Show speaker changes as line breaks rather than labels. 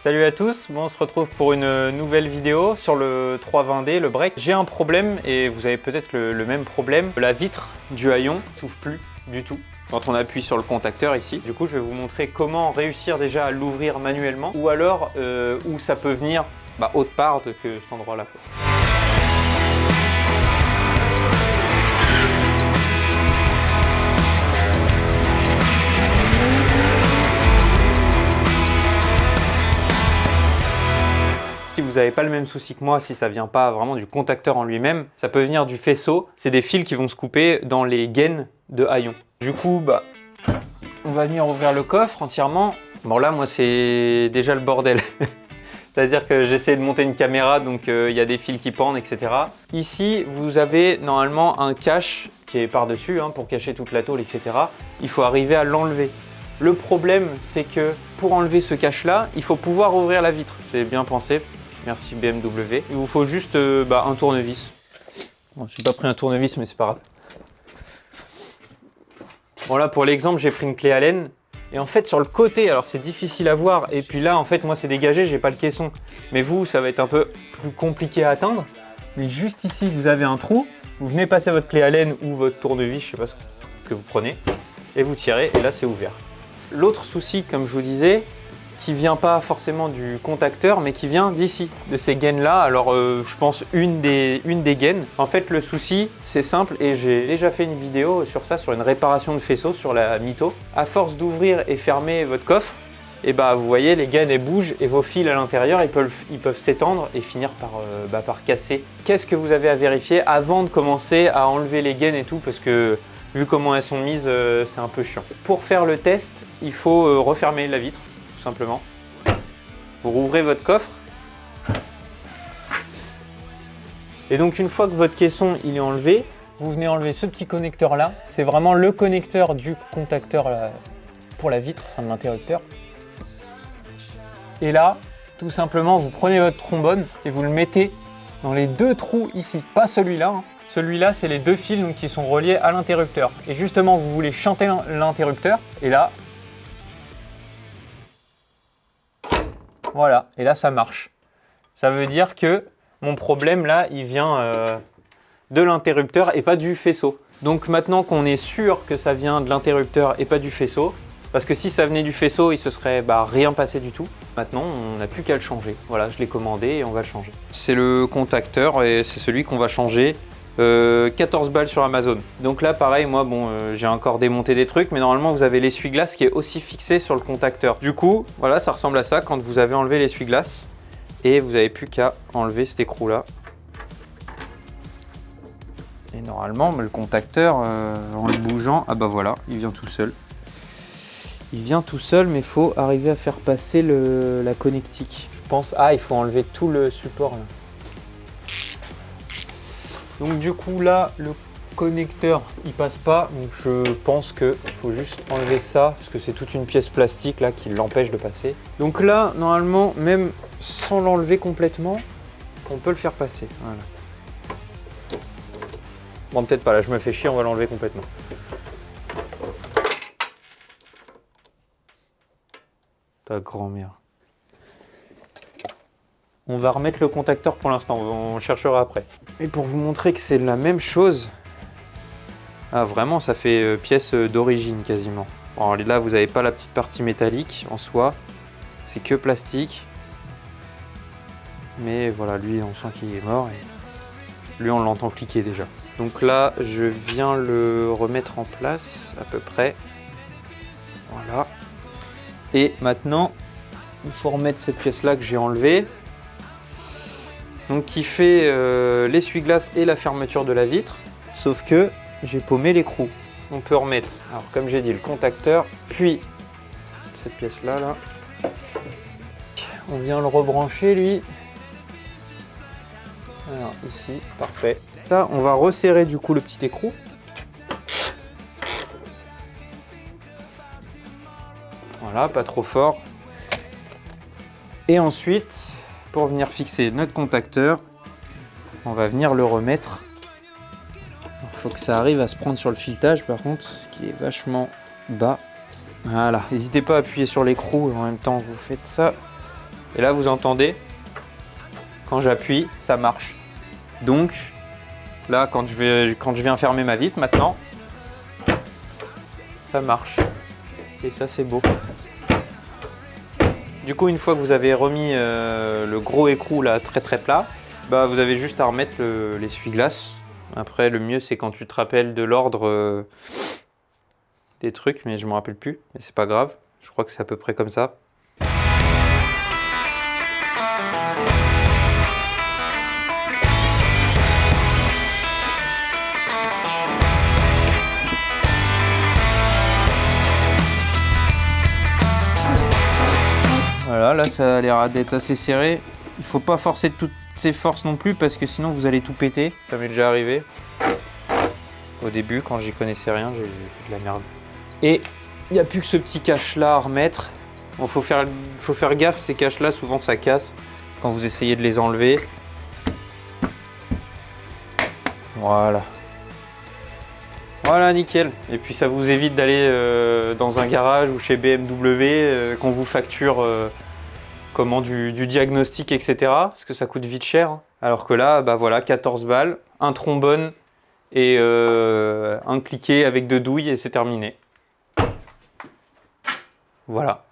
Salut à tous, bon, on se retrouve pour une nouvelle vidéo sur le 320D, le break. J'ai un problème et vous avez peut-être le même problème. La vitre du haillon ne s'ouvre plus du tout quand on appuie sur le contacteur ici. Du coup, je vais vous montrer comment réussir déjà à l'ouvrir manuellement ou alors où ça peut venir autre part que cet endroit-là. Si vous n'avez pas le même souci que moi, si ça vient pas vraiment du contacteur en lui-même, ça peut venir du faisceau. C'est des fils qui vont se couper dans les gaines de haillons. Du coup, on va venir ouvrir le coffre entièrement. Bon là, moi, c'est déjà le bordel. C'est-à-dire que j'essaie de monter une caméra, donc il y a des fils qui pendent, etc. Ici, vous avez normalement un cache qui est par-dessus pour cacher toute la tôle, etc. Il faut arriver à l'enlever. Le problème, c'est que pour enlever ce cache-là, il faut pouvoir ouvrir la vitre. C'est bien pensé. Merci BMW. Il vous faut juste un tournevis. Bon, j'ai pas pris un tournevis, mais c'est pas grave. Bon là, pour l'exemple, j'ai pris une clé Allen. Et en fait, sur le côté, alors c'est difficile à voir. Et puis là, en fait, moi, c'est dégagé, j'ai pas le caisson. Mais vous, ça va être un peu plus compliqué à atteindre. Mais juste ici, vous avez un trou. Vous venez passer votre clé Allen ou votre tournevis, je sais pas ce que vous prenez. Et vous tirez, et là, c'est ouvert. L'autre souci, comme je vous disais, qui vient pas forcément du contacteur, mais qui vient d'ici, de ces gaines-là. Alors, je pense une des gaines. En fait, le souci, c'est simple, et j'ai déjà fait une vidéo sur ça, sur une réparation de faisceau, sur la Mito. À force d'ouvrir et fermer votre coffre, et vous voyez, les gaines, elles bougent, et vos fils à l'intérieur, ils peuvent s'étendre et finir par casser. Qu'est-ce que vous avez à vérifier avant de commencer à enlever les gaines et tout, parce que vu comment elles sont mises, c'est un peu chiant. Pour faire le test, il faut refermer la vitre, tout simplement. Vous rouvrez votre coffre. Et donc une fois que votre caisson il est enlevé, vous venez enlever ce petit connecteur là. C'est vraiment le connecteur du contacteur là, pour la vitre, de l'interrupteur. Et là, tout simplement, vous prenez votre trombone et vous le mettez dans les deux trous ici. Pas celui-là. Celui-là, c'est les deux fils qui sont reliés à l'interrupteur. Et justement, vous voulez chanter l'interrupteur. Et là, voilà. Et là, ça marche. Ça veut dire que mon problème, là, il vient de l'interrupteur et pas du faisceau. Donc maintenant qu'on est sûr que ça vient de l'interrupteur et pas du faisceau, parce que si ça venait du faisceau, il se serait rien passé du tout. Maintenant, on n'a plus qu'à le changer. Voilà, je l'ai commandé et on va le changer. C'est le contacteur et c'est celui qu'on va changer. 14 balles sur Amazon. Donc là pareil, moi j'ai encore démonté des trucs, mais normalement vous avez l'essuie-glace qui est aussi fixé sur le contacteur. Du coup, voilà, ça ressemble à ça quand vous avez enlevé l'essuie-glace et vous n'avez plus qu'à enlever cet écrou là. Et normalement, le contacteur, en le bougeant, voilà, il vient tout seul. Il vient tout seul, mais il faut arriver à faire passer la connectique. Je pense, il faut enlever tout le support là. Donc du coup là, le connecteur il passe pas, donc je pense qu'il faut juste enlever ça, parce que c'est toute une pièce plastique là qui l'empêche de passer. Donc là, normalement, même sans l'enlever complètement, on peut le faire passer, voilà. Bon, peut-être pas, là je me fais chier, on va l'enlever complètement. Ta grand-mère. On va remettre le contacteur pour l'instant, on le cherchera après. Et pour vous montrer que c'est la même chose, vraiment ça fait pièce d'origine quasiment. Bon, là vous n'avez pas la petite partie métallique en soi, c'est que plastique. Mais voilà, lui on sent qu'il est mort et lui on l'entend cliquer déjà. Donc là je viens le remettre en place à peu près. Voilà. Et maintenant il faut remettre cette pièce là que j'ai enlevée. Donc qui fait l'essuie-glace et la fermeture de la vitre, sauf que j'ai paumé l'écrou. On peut remettre, alors comme j'ai dit, le contacteur, puis cette pièce-là, là. On vient le rebrancher, lui. Alors ici, parfait. Là, on va resserrer du coup le petit écrou. Voilà, pas trop fort. Et ensuite, pour venir fixer notre contacteur, on va venir le remettre. Il faut que ça arrive à se prendre sur le filetage par contre, ce qui est vachement bas. Voilà, n'hésitez pas à appuyer sur l'écrou en même temps que vous faites ça. Et là, vous entendez, quand j'appuie, ça marche. Donc, là, quand je viens fermer ma vitre maintenant, ça marche. Et ça, c'est beau. Du coup, une fois que vous avez remis le gros écrou là très très plat, bah, vous avez juste à remettre l'essuie-glace. Après, le mieux, c'est quand tu te rappelles de l'ordre des trucs, mais je me rappelle plus. Mais c'est pas grave. Je crois que c'est à peu près comme ça. Voilà, là ça a l'air d'être assez serré. Il faut pas forcer de toutes ses forces non plus parce que sinon vous allez tout péter. Ça m'est déjà arrivé. Au début, quand j'y connaissais rien, j'ai fait de la merde. Et il n'y a plus que ce petit cache là à remettre. Bon, faut faire gaffe, ces caches là, souvent ça casse quand vous essayez de les enlever. Voilà. Voilà, nickel. Et puis ça vous évite d'aller dans un garage ou chez BMW qu'on vous facture du diagnostic, etc. Parce que ça coûte vite cher. Hein. Alors que là, bah voilà, 14 balles, un trombone et un cliquet avec 2 douilles et c'est terminé. Voilà.